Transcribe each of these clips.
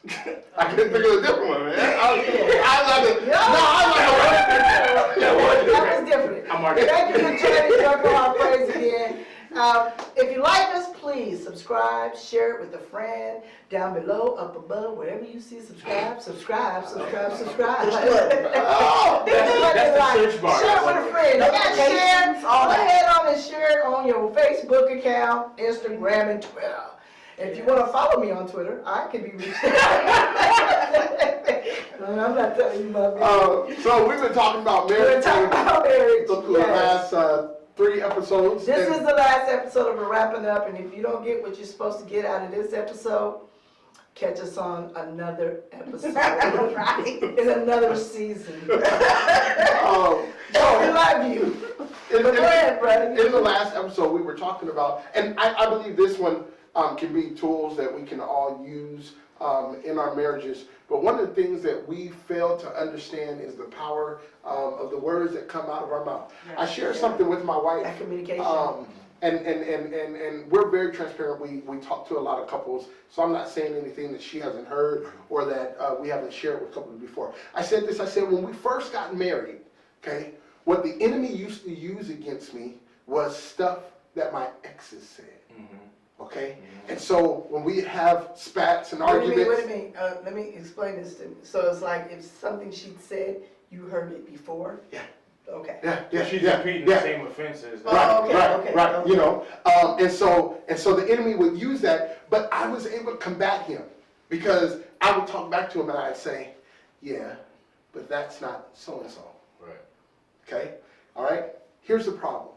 I couldn't think of a different one, man. I was That was different. Thank you for joining Circle Our Praise again. If you like us, please subscribe, share it with a friend, down below, up above, wherever you see subscribe. Oh, That's the search bar. Share it with a friend. You got share. Go ahead on and share it on your Facebook account, Instagram, and Twitter. If you want to follow me on Twitter, I can be reached. I'm not telling you about me. So we've been talking about marriage. We're talking about marriage. The last 3 episodes. This is the last episode of We're Wrapping Up, and if you don't get what you're supposed to get out of this episode, catch us on another episode. Right? In another season. We love you. In Go ahead, brother. In the last episode, we were talking about, and I believe this one can be tools that we can all use in our marriages. But one of the things that we fail to understand is the power of the words that come out of our mouth. Yes. I shared something with my wife. That communication. And we're very transparent. We talk to a lot of couples, so I'm not saying anything that she hasn't heard or that we haven't shared with couples before. I said this, I said when we first got married, okay, what the enemy used to use against me was stuff that my exes said. Mm-hmm. Okay? Mm-hmm. And so when we have spats and arguments. Wait a minute. Let me explain this to me. So it's like if something she'd said, you heard it before? Yeah. Okay. Yeah. She's repeating the same offenses. Right. You know, and so the enemy would use that, but I was able to combat him because I would talk back to him and I'd say, yeah, but that's not so-and-so. Right. Okay? All right? Here's the problem.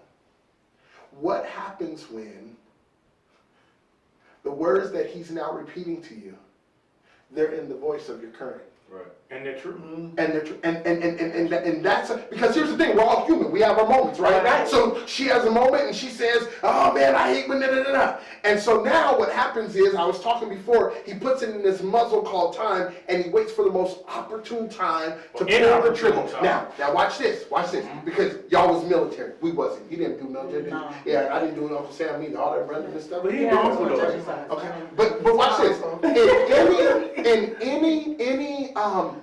What happens when the words that he's now repeating to you, they're in the voice of your current? Right. And they're true. Mm-hmm. And they're true. And that's because here's the thing, we're all human. We have our moments, right? So she has a moment and she says, oh man, I hate when da-da-da-da. And so now what happens is, I was talking before, he puts it in this muzzle called time and he waits for the most opportune time to pull the trigger. Now watch this, mm-hmm. Because y'all was military. We wasn't. You didn't do military, did you? No. Yeah, I didn't do Uncle Sam either, all that running and stuff. But he knows what it is. Okay, but watch this. In any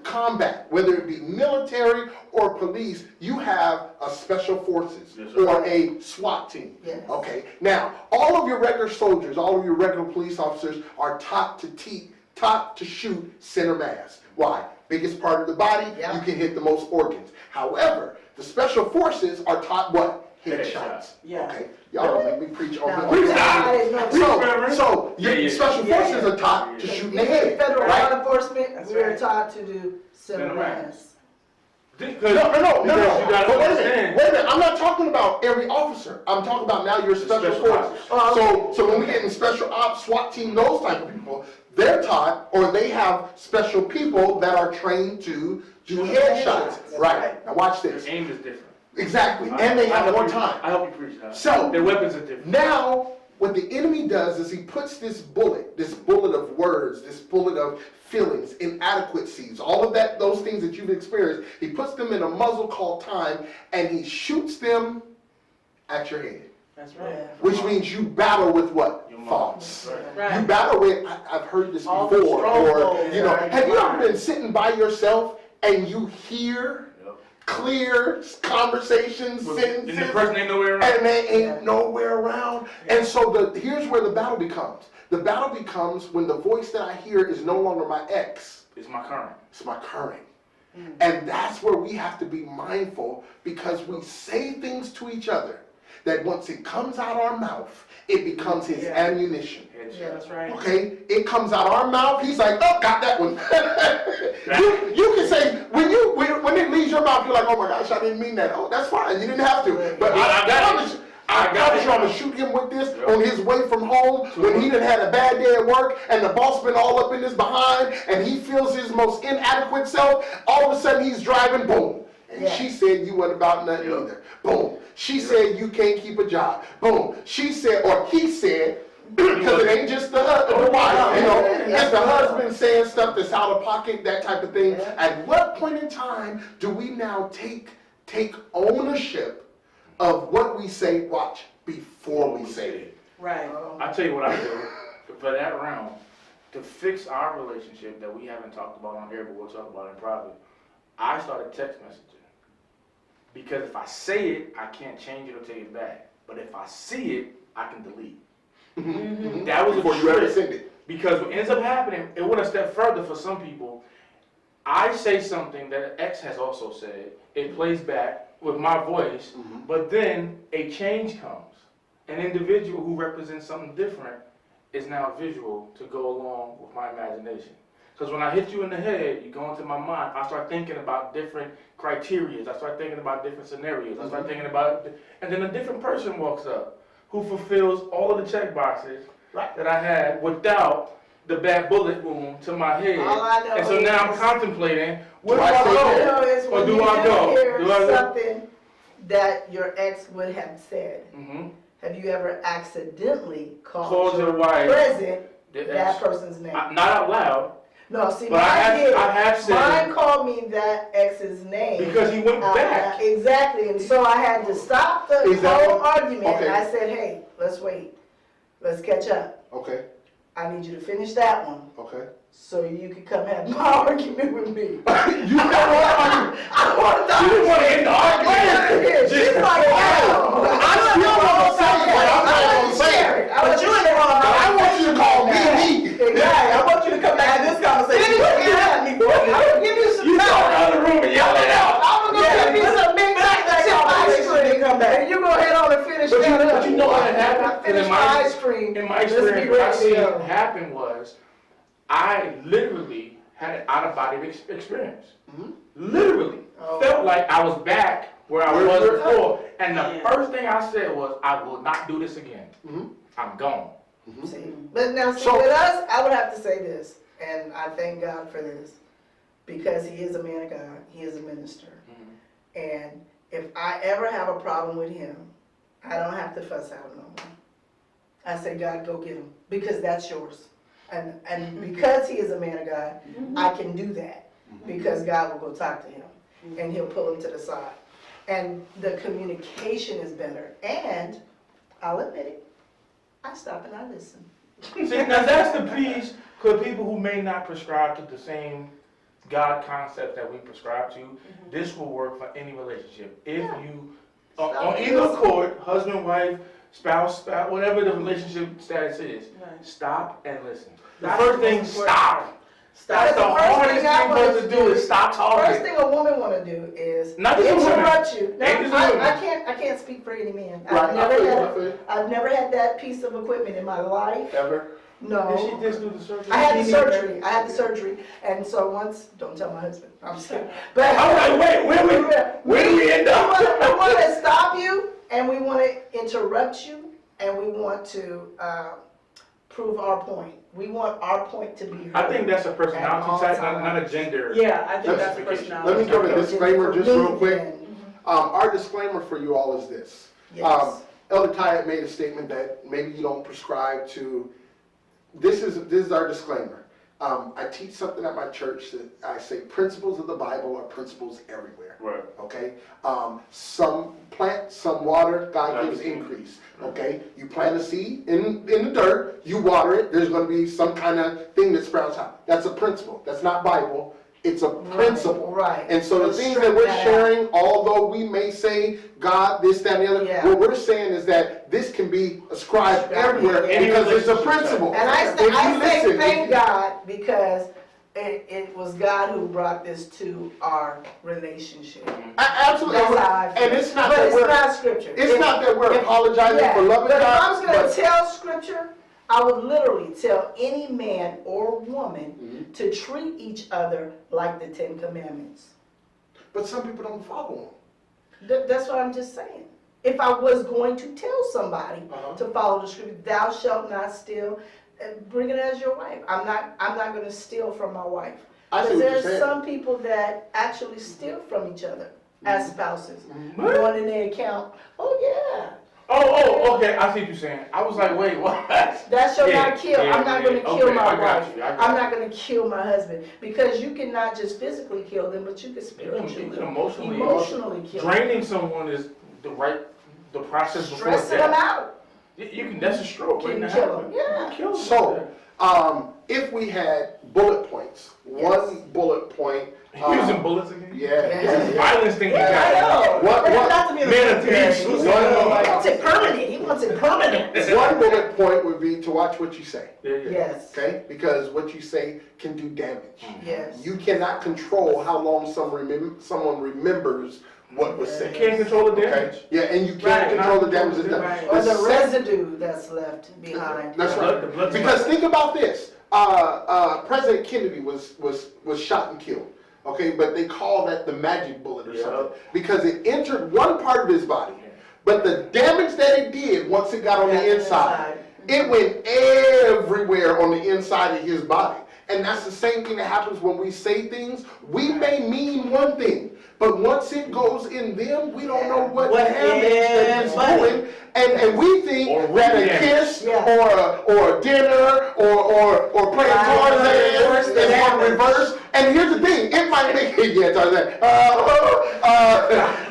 combat, whether it be military or police, you have a special forces or a SWAT team. Yes. Okay. Now, all of your regular soldiers, all of your regular police officers are taught to shoot center mass. Why? Biggest part of the body, you can hit the most organs. However, the special forces are taught what? Headshots. Yeah. Okay. Y'all don't make me preach on the So special forces are taught to shoot in the head. Federal law enforcement, we're taught to do center mass. No. But wait a minute. I'm not talking about every officer. I'm talking about now your special forces. So when we get in special ops, SWAT team, those type of people, they're taught, or they have special people that are trained to do headshots. Right. Now watch this. Their aim is different. Exactly, and they have more time. I help you preach that. So their weapons are different. Now, what the enemy does is he puts this bullet of words, this bullet of feelings, inadequacies, all of that, those things that you've experienced, he puts them in a muzzle called time, and he shoots them at your head. That's right. Which means you battle with what? Your thoughts. Right. You battle with, I've heard this all before, or, you know, have you ever been sitting by yourself and you hear clear conversations, sentences, and the person ain't nowhere around. And they ain't nowhere around. And so here's where the battle becomes. The battle becomes when the voice that I hear is no longer my ex. It's my current. It's my current. Mm-hmm. And that's where we have to be mindful, because we say things to each other that once it comes out our mouth, it becomes his ammunition. Yeah, that's right. Okay? It comes out our mouth, he's like, oh, got that one. you can say, when it leaves your mouth, you're like, oh my gosh, I didn't mean that. Oh, that's fine, you didn't have to. But I promise you, I'm going to shoot him with this on his way from home when he done had a bad day at work and the boss been all up in his behind and he feels his most inadequate self. All of a sudden he's driving, boom. And she said you wasn't about nothing either. Boom. She said you can't keep a job. Boom. She said, or he said, because it ain't just the wife, you know, it's the husband saying stuff that's out of pocket, that type of thing. At what point in time do we now take ownership of what we say, watch, before we say it? Right. I'll tell you what I do for that round. to fix our relationship that we haven't talked about on here, but we'll talk about in private, I started text messaging. Because if I say it, I can't change it or take it back. But if I see it, I can delete. That was Before a you ever trick. send it. Because what ends up happening, it went a step further for some people. I say something that X has also said. It plays back with my voice, but then a change comes. An individual who represents something different is now visual to go along with my imagination. Because when I hit you in the head, you go into my mind, I start thinking about different criteria. I start thinking about different scenarios. I start thinking about, and then a different person walks up who fulfills all of the check boxes that I had without the bad bullet wound to my head. All I know And so now I'm is- contemplating, where do Do I I say All I go? know is Or when do you I go? hear Do I- something that your ex would have said, have you ever accidentally Called called your your wife. present The that ex- person's name? Not out loud, No, see, but I have said, Mine called me that ex's name. because he went back. Exactly, and so I had to stop the Is that whole what- argument. okay. I said, hey, let's wait. Let's catch up. Okay, I need you to finish that one okay. so you can come have my argument with me. You know what? I want to You didn't want to end the argument. She's like, wow. I still want to say it, but I'm not going to say it. But you in the wrong. But I want you to call me. Exactly. I want you to come back to this conversation. I'm gonna give you some You saw time. another room and yelled it out. I'm gonna give you some big chip ice cream. And you go ahead on and finish But you- that up. but you know what had happened? Finish In my my- ice cream. In my Let's be experience, what I ready to seen go. happen was, I literally had an out-of-body experience. Literally. Oh. Felt like I was back where I Where was you were? before. And the first thing I said was, I will not do this again. I'm gone. See, but now see, So- with us, I would have to say this, and I thank God for this, because he is a man of God, he is a minister. And if I ever have a problem with him, I don't have to fuss out no more. I say, God, go get him, because that's yours. And because he is a man of God, I can do that, because God will go talk to him, and he'll pull him to the side. And the communication is better, and I'll admit it, I stop and I listen. See, now that's the piece for people who may not prescribe to the same God concept that we prescribe to. This will work for any relationship. If you, on either court, husband, wife, spouse, whatever the relationship status is, stop and listen. The That's first the thing, most important stop. That's the The first hardest thing thing I for want us to do is stop First talking. thing a woman want to do is Not just a woman. interrupt you. Now, Ain't just a woman. I can't speak for any man. Right, I feel you, I feel you. I've never had that piece of equipment in my life. Ever? No. Did she just do the surgery? I had the surgery. And so once, don't tell my husband. I'm just kidding. But I was like, wait, where do we end up? We want to stop you, and we want to interrupt you, and we want to prove our point. We want our point to be heard. I think that's a personality At all type, times. not a gender. Yeah, I think that's a justification. Let me personality. give a disclaimer just real quick. Then, Our disclaimer for you all is this. Yes. Elder Ty had made a statement that maybe you don't prescribe to. This is our disclaimer. I teach something at my church that I say principles of the Bible are principles everywhere. Right. Okay? Some plant, some water, God gives increase. Okay? You plant a seed in the dirt, you water it, there's going to be some kind of thing that sprouts out. That's a principle. That's not Bible. It's a principle. Right. And so the Let's things straighten that we're that out. sharing, although we may say God, this, that, and the other, Yeah. what we're saying is that this can be ascribed everywhere Yeah. because it's a principle. And I If say, you listen, thank if you- God, because it was God who brought this to our relationship. Absolutely. That's how I feel. And it's not But that it's we're, not scripture. it's not that we're apologizing Yeah, for loving but if I God, was gonna but tell scripture, I would literally tell any man or woman to treat each other like the 10 Commandments. but some people don't follow That's what I'm just saying. If I was going to tell somebody Uh-huh. to follow the scripture, thou shalt not steal, bring it as your wife. I'm not going to steal from my wife. I see Because what you're there's saying. some people that actually steal from each other as spouses. What? Going in their account. Oh yeah, Oh, okay, I see what you're saying. I was like, wait, what? that shall Yeah, not kill. yeah, I'm not yeah. going to kill Okay, my I got wife. you, I got I'm you. not going to kill my husband because you cannot just physically kill them, but you can spiritually, You can emotionally kill them. draining someone is the process before Stressing them death. out. You can, that's a stroke. Can waiting to kill happen. them, yeah. You can kill them. So, If we had bullet points, one bullet point. Using bullets again? Yeah. This is violence thing you I got. know. What- Not to be Man of military. peace. He wants it permanent. He wants it permanent. One bullet point would be to watch what you say, Yeah, yeah. Yes. okay? Because what you say can do damage. Yes. You cannot control how long someone remembers what was You said. can't control the Okay? damage. Yeah, and you can't Right. control the damage that's done. Right. Or the sec- residue that's left behind. That's The right. blood's Because right. think about this. President Kennedy was shot and killed. Okay, but they call that the magic bullet or Yeah. something because it entered one part of his body, but the damage that it did once it got on the inside, it went everywhere on the inside of his body. And that's the same thing that happens when we say things. We may mean one thing, but once it goes in them, we don't know what damage that it's doing. And we think Or that a damage. kiss Yeah. or a dinner or playing Tarzan is going to reverse. And here's the thing, it might make Tarzan.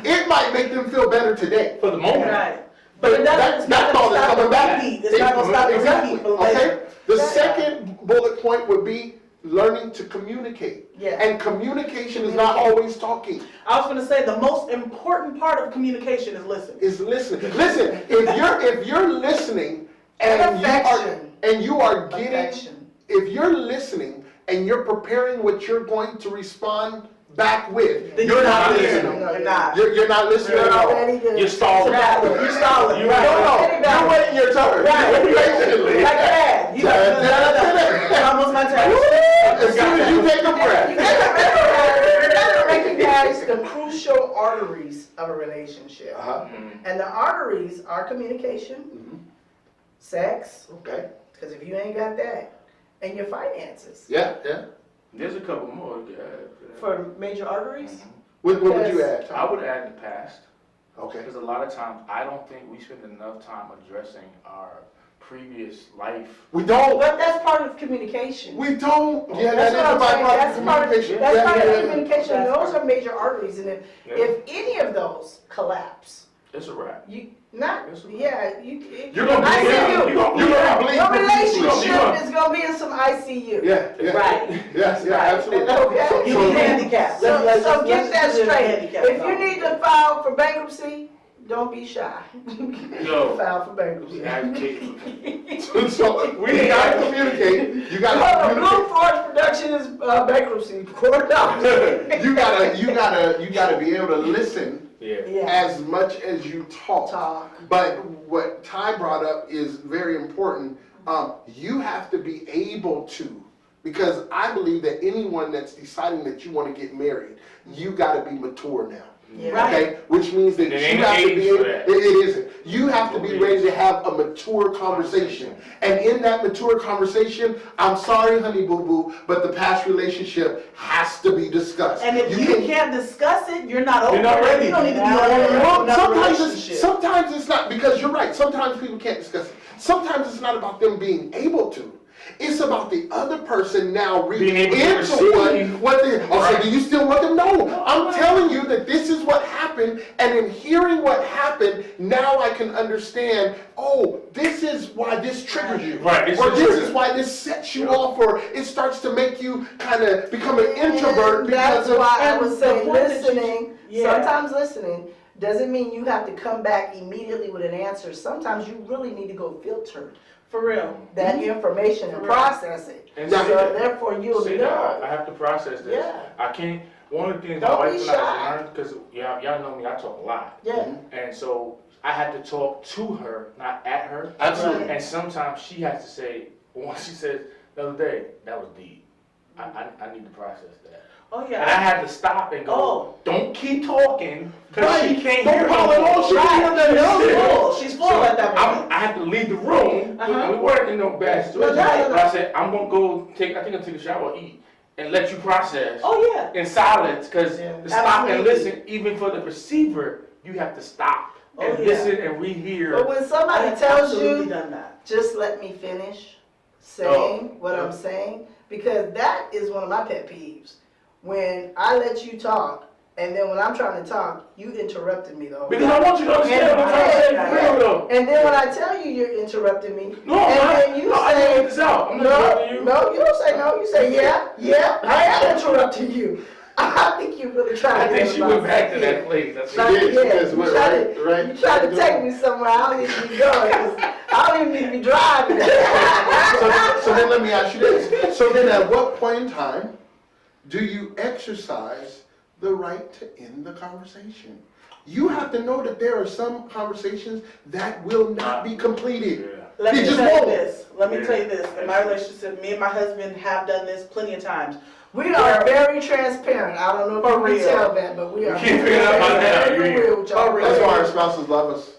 It might make them feel better today. For the moment. Right. But it doesn't, it's not all gonna that's stop the coming back. repeat. It's not gonna stop the Exactly. repeat for Okay. later. The second bullet point would be learning to communicate. Yeah. And communication is not always talking. I was gonna say, the most important part of communication is listening. Is listening. Listen, if you're listening and you are getting, Affection. if you're listening and you're preparing what you're going to respond back with, Then you're not listening. listening. You're not. You're not listening You're at all. already good. You're stalling. You're stalling. You're right. No, you're waiting your turn. Right. Patiently. Like that. You It's almost my turn. As soon as you take a breath. You gotta recognize the crucial arteries of a relationship. Uh-huh. And the arteries are communication, sex, Okay. because if you ain't got that, and your finances. Yeah, yeah. There's a couple more. For major arteries? What would you add, I Tom? would add the past. Okay. Because a lot of times, I don't think we spend enough time addressing our previous life. We don't. But that's part of communication. We don't. Yeah, That's that what is I'm a saying, byproduct of that's part of, communication. that's Yeah, part yeah, of yeah. communication, That's those part. are major arteries, and if any of those collapse, It's a wrap. you, not, Yes, sir. yeah, you. You're gonna I bleed see out. you. You're gonna bleed Your profusely. relationship is gonna be in some ICU. Yeah, yeah. Right. Yes, yeah, absolutely. Okay. You need handicaps. So Let's get that do the straight. handicap If you part. need to file for bankruptcy, don't be shy. Yo. File for bankruptcy. So we gotta communicate. You gotta Blue communicate. Forge Production is bankruptcy court. You gotta be able to listen Yeah. Yeah. as much as you talk. Talk. But what Ty brought up is very important. You have to be able to, because I believe that anyone that's deciding that you want to get married, you gotta be mature now. Yeah. Right. Okay, which means that And it you ain't have to age be for able, that. it isn't. You have to be ready to have a mature conversation. And in that mature conversation, I'm sorry, honey boo boo, but the past relationship has to be discussed. And if you can't discuss it, you're not over You're not it. ready. You don't need to be Yeah. over it. Well, Another sometimes relationship. sometimes it's not, because you're right, sometimes people can't discuss it. Sometimes it's not about them being able to. It's about the other person now reading Being able to into receive. what they, oh, so Right. do you still want them? No, I'm telling you that this is what happened, and in hearing what happened, now I can understand, oh, this is why this triggers you. Right, this Or is this trigger. is why this sets you off, or it starts to make you kind of become an introvert And that's because of. why I and was the saying point that you- listening, Yeah. sometimes listening doesn't mean you have to come back immediately with an answer. Sometimes you really need to go filter For real. that information and process it. And Now, say that. So therefore you'll Say that. I know. have to process this. Yeah. I can't. One of the things Don't my be wife and I shy. have learned, because y'all know me, I talk a lot, Yeah. and so I had to talk to her, not at her. Absolutely. And sometimes she has to say, once she says the other day, that was deep. I need to process that. Oh, And I yeah. had to stop and go, Oh. don't keep talking, because Right. she can't Don't hear call me. it all. She can't hear that. No, Shit. full. She's full So at that moment. I had to leave the room. Uh-huh. We weren't in no bad situation. no. But I said, I'm gonna go take a shower, eat, and let you process Oh, yeah. in silence. Because Yeah. to stop and Absolutely. listen, even for the receiver, you have to stop and Oh, yeah. listen and rehear. But when somebody I've tells absolutely you, done that. just let me finish saying what yeah. I'm saying, because that is one of my pet peeves. When I let you talk and then when I'm trying to talk, you interrupted me though. Because I want you to understand what I'm trying to say for real though. And then when I tell you you're interrupting me, No, and then you I say, didn't this out. I'm not interrupting you. no, you don't say no. You say, yeah, I am interrupting you. I think you really trying I to. think she went back to that place. That's She did. She Yeah, just went right. You try to take me somewhere I don't need to be going. 'Cause I don't even need to be driving. So then let me ask you this. So then at what point in time do you exercise the right to end the conversation? You have to know that there are some conversations that will not be completed. Let He me just tell you won't. this. Let me tell you this. In my relationship, me and my husband have done this plenty of times. We are very transparent. I don't know if For you real. can tell that, but we are. You can't figure it out by now. very real, y'all. That's why our spouses love us.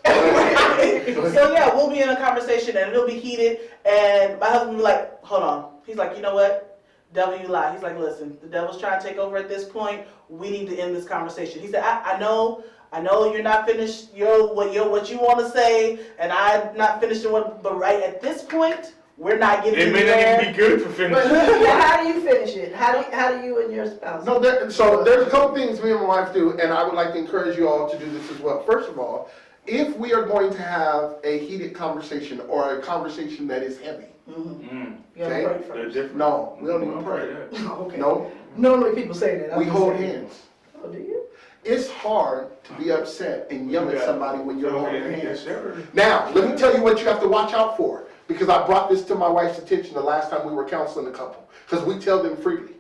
So yeah, we'll be in a conversation and it'll be heated, and my husband will be like, hold on. He's like, you know what? Devil, you lie. He's like, listen, the devil's trying to take over at this point. We need to end this conversation. He said, I know you're not finished what you want to say, and I'm not finished but right at this point, we're not getting It may anywhere. not even be good for But finishing. how do you finish it? How do you and your spouse? No, so there's a couple things me and my wife do, and I would like to encourage you all to do this as well. First of all, if we are going to have a heated conversation or a conversation that is heavy, You gotta Okay. pray They're first. different. no, we don't even pray. Okay. No, Normally people say that. I'm we just hold saying. hands. Oh, do you? It's hard to be upset and yell at somebody when you're holding hands. Sure. Now, let me tell you what you have to watch out for, because I brought this to my wife's attention the last time we were counseling a couple, because we tell them freely.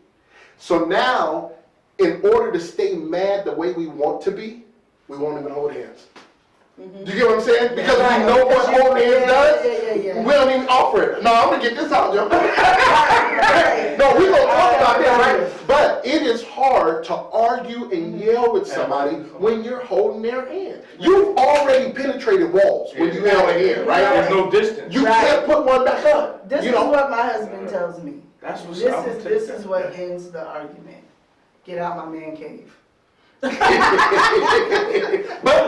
So now, in order to stay mad the way we want to be, we won't even hold hands. Do you get what I'm saying? Because we know what holding hands does. Yeah. We don't even offer it. No, I'm gonna get this out, Joe. No, we gonna talk about that, right? But it is hard to argue and yell with somebody when you're holding their hand. You've already penetrated walls when you held a hand, right? There's no distance. You can't put one back up. This You is know? what my husband tells me. That's what's This up. is what ends the argument. Get out my man cave. But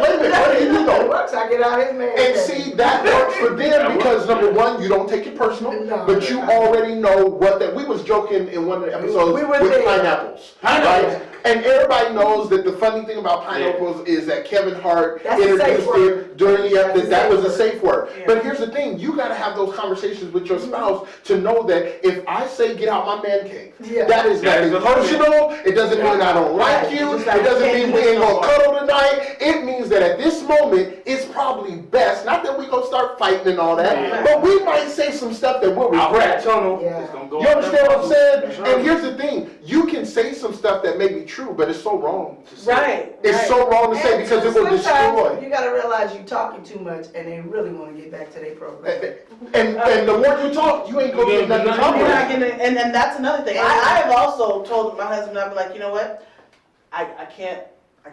wait a minute, what do you do It though? works. I get out his man And cave. see, that works for them because number one, you don't take it personal, No. but you already know what that, we was joking in one of the episodes We were with there. pineapples, Pineapples. right? And everybody knows that the funny thing about pineapples is that Kevin Hart That's a safe introduced word. it during the episode, that was a safe word. Yeah. But here's the thing, you gotta have those conversations with your spouse to know that if I say get out my man cave, Yeah. that is That is nothing the personal, it doesn't mean I don't like Right. you, Just like it doesn't you mean can't we ain't do gonna cuddle tonight, it means that at this moment, it's probably best, not that we gonna start fighting and all that, Yeah. but we might say some stuff that we'll Out that regret. tunnel, Yeah. it's gonna go You out understand that what I'm saying? tunnel. And here's the thing, you can say some stuff that may be true, but it's so wrong. Right. It's right. so wrong to say And because it will sometimes destroy. You gotta realize you're talking too much and they really wanna get back to their program. And the more you talk, you ain't gonna get nothing You're not accomplished. getting, and that's another thing. I have also told my husband, I've been like, you know what? I can't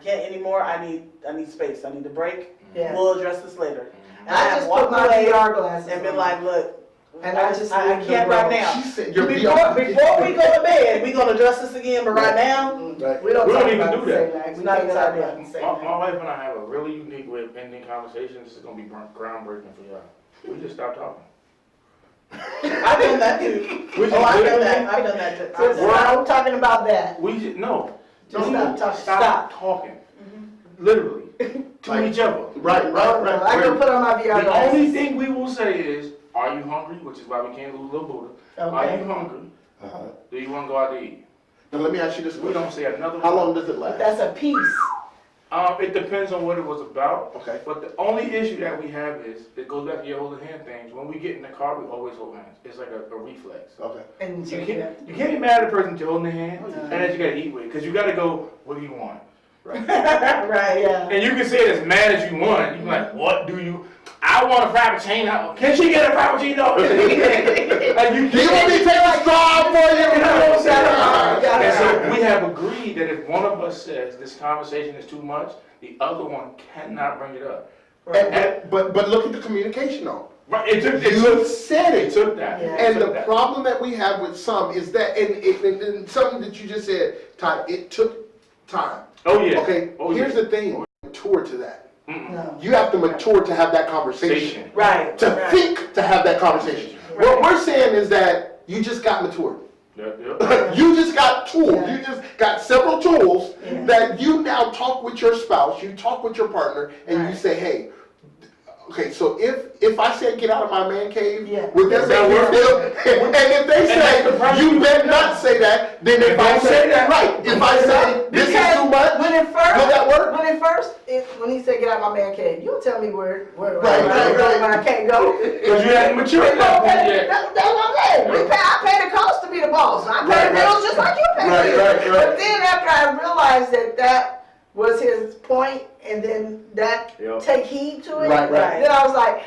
anymore. I need space. I need a break. Yeah. We'll address this later. And I have just walked put my away VR glasses and been on. like, look, And I just I leave the can't right room. now. She said your Before VR. we go to bed, we're gonna address this again, but right now, Right. We don't We don't talk even about do the that. same night. It's We not can't a talk good about idea. the same My night. wife and I have a really unique way of ending conversations. This is gonna be groundbreaking for y'all. We just stop talking. I've done that too. We just Oh, I've done literally- that. I've done that too. So stop talking about that. We just, no. Just No, stop talking. Stop talking. Literally. To Like- each other. Right, I right. can put on my VR The glasses. only thing we will say is, are you hungry? Which is why we can't lose little Buddha. Are Okay. you hungry? Uh-huh. Do you want to go out to eat? Now let me ask you this We question. don't say another How word. long does it But last? that's a piece. It depends on what it was about. Okay. But the only issue that we have is, it goes back to your holding hand things. When we get in the car, we always hold hands. It's like a reflex. Okay. And so You yeah. can't be mad at the person that you're holding their hand, No. and that you gotta eat with. Because you gotta go, what do you want? Right? Right. Yeah. And you can say it as mad as you want. You can be like, what do you? I want a frappuccino. Can she get a frappuccino? Like you Do you want me to take a straw for you? You know what I'm saying? Yeah. And so we have agreed that if one of us says this conversation is too much, the other one cannot bring it up. But look at the communication though. Right? It took You said it it. took that. Yeah. And It took the that. problem that we have with some is that, and something that you just said, Todd, it took time. Oh yeah. Okay, Oh, here's yeah. the thing, mature to that. No. You have to mature to have that conversation. Station. Right. To right. think to have that conversation. What we're saying is that you just got matured. You just got tools. Yeah. You just got several tools Yeah. that you now talk with your spouse, you talk with your partner, and you Right. say, hey, okay, so if I said get out of my man cave, Yeah. would that make you feel? And if they say you better not say that, then if I say that, right, if I say this is Because too much, when it first, will that work? when he said get out of my man cave, you'll tell me where Right. I can't go. Because you hadn't matured at that point yet. That's what I'm saying. I pay the cost to be the boss. I pay the bills just like you pay Right, the bills. right. But then after I realized that was his point, and then take heed to it, Right. then I was like,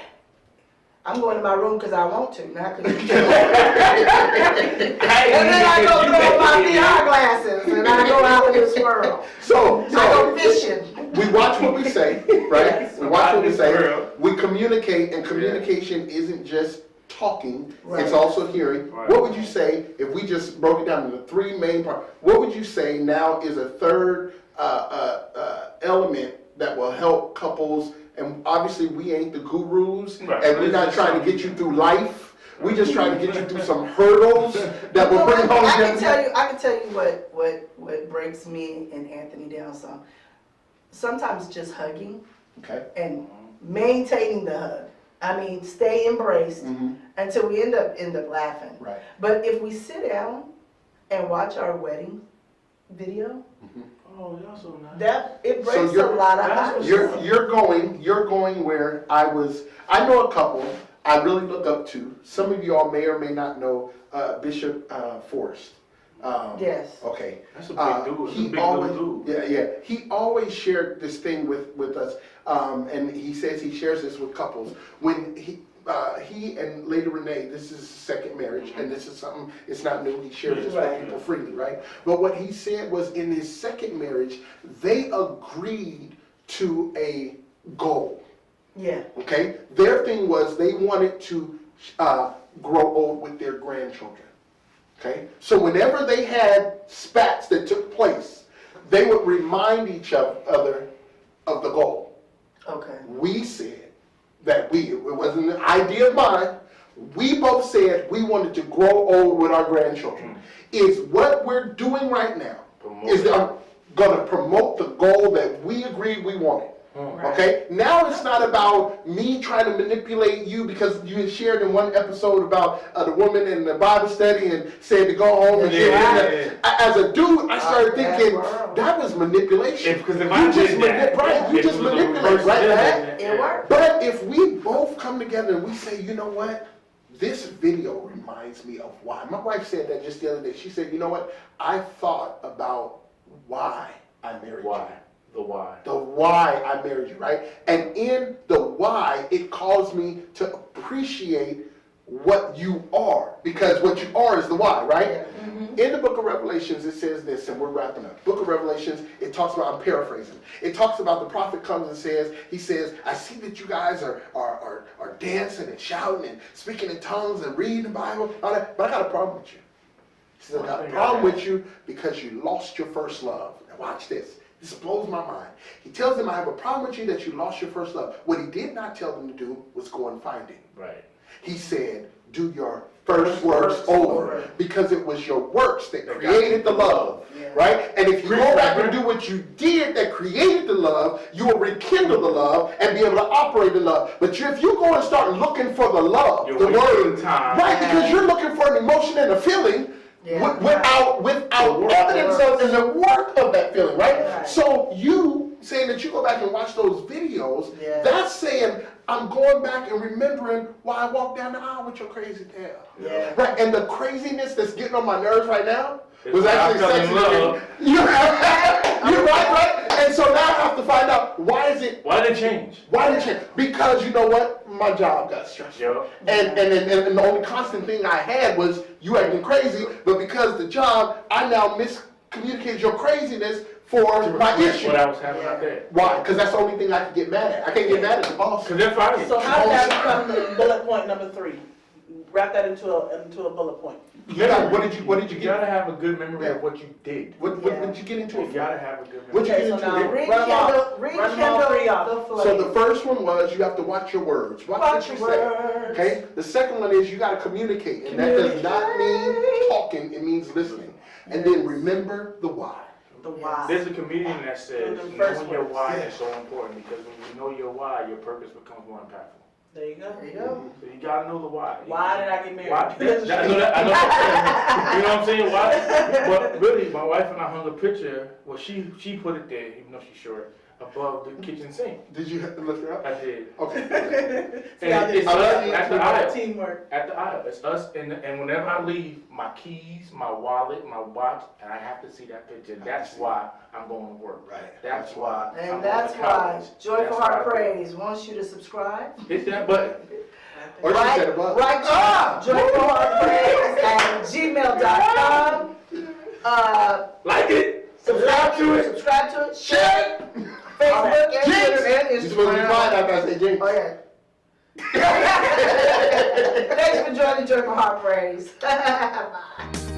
I'm going to my room because I want to, not because you tell me. And then I go throw on my VR glasses and I go out in this world. So I go fishing. we watch what we say, right? Yes. We watch what we say. Real. We communicate, and communication isn't just talking, Right. it's also hearing. Right. What would you say, if we just broke it down into three main parts, what would you say now is a third element that will help couples? And obviously we ain't the gurus, Right. and we're not trying to get you through life. We just trying to get you through some hurdles that will bring home. I can tell you what breaks me and Anthony down some. Sometimes just hugging Okay. and maintaining the hug. I mean, stay embraced Mhm. until we end up laughing. Right. But if we sit down and watch our wedding video, Oh, y'all so nice. that it So breaks a you're- lot of hearts. You're going where I know a couple I really look up to. Some of y'all may or may not know Bishop Forrest. Yes. Okay. That's a big dude. That's a big little dude. Yeah. He always shared this thing with us, and he says he shares this with couples. When he and Lady Renee, this is his second marriage, and this is something, it's not new, he shares this with people freely, right? But what he said was in his second marriage, they agreed to a goal, Yeah. okay? Their thing was they wanted to grow old with their grandchildren, okay? So whenever they had spats that took place, they would remind each other of the goal. Okay. We said that it wasn't an idea of mine, we both said we wanted to grow old with our grandchildren. Is what we're doing right now, is going to promote the goal that we agreed we wanted. Okay? Now it's not about me trying to manipulate you, because you had shared in one episode about the woman in the Bible study and said to go home and as a dude, I started thinking that was manipulation. Because if I did that, you just manipulate, right? It worked. But if we both come together and we say, you know what? This video reminds me of why. My wife said that just the other day. She said, you know what? I thought about why I married you. The why. The why I married you, right? And in the why, it caused me to appreciate what you are, because what you are is the why, right? In the book of Revelations, it says this, and we're wrapping up. Book of Revelations, it talks about, I'm paraphrasing, it talks about the prophet comes and says, he says, I see that you guys are dancing and shouting and speaking in tongues and reading the Bible, all that, but I got a problem with you. He says, I got a problem with you because you lost your first love. Now watch this. This blows my mind. He tells them, I have a problem with you that you lost your first love. What he did not tell them to do was go and find it. Right. He said, do your first works over, because it was your works that created the love, right? And if you go back and do what you did that created the love, you will rekindle the love and be able to operate the love. But if you go and start looking for the love, the word, right, because you're looking for an emotion and a feeling, without evidence of the work of that feeling, right? So you saying that you go back and watch those videos, that's saying, I'm going back and remembering why I walked down the aisle with your crazy tail. Right? And the craziness that's getting on my nerves right now was actually sexy. You're right? And so now I have to find out, why did it change? Because you know what? My job got stressful. And the only constant thing I had was you acting crazy, but because the job, I now miscommunicated your craziness for my issue. What I was having out there. Why? Because that's the only thing I can get mad at. I can't get mad at the boss. Because they're fighting. So how did that become bullet point number 3? wrap that into a bullet point. What did you You gotta get? have a good memory of what you did. What did you get into You it for? gotta have a good What memory. you Okay, get so into now- it? Run 'em all. Rekindle Run 'em all three off. the flame. So the first one was you have to watch your words. Watch what you say. words. Okay? The second one is you gotta communicate. And that does not mean talking, it means listening. And then remember the why. The why. There's a comedian that says The first knowing your words. why is so important because when you know your why, your purpose becomes more impactful. There you go. There you go. So you gotta know the why. Why did I get married? Why? I know that. You know what I'm saying? Why? But really, my wife and I hung a picture. Well, she put it there, even though she's short, above the kitchen sink. Did you lift her up? I did. Okay. See, I And did it's us you. at the aisle. teamwork. At the aisle. It's us, and whenever I leave, my keys, my wallet, my watch, and I have to see that picture. That's why I'm going to work. Right. That's why. I'm And going that's to why college. Joyful That's Heart why I do it. Praise wants you to subscribe. Hit that button. Or she said above. Write joyfulheartpraise@gmail.com. Like it. Subscribe to it. Subscribe to it. Share it. Facebook and Jinx. Twitter and You're supposed to be Instagram. quiet after I say jinx. Oh yeah. Thanks for joining Joyful Heart Praise. Bye.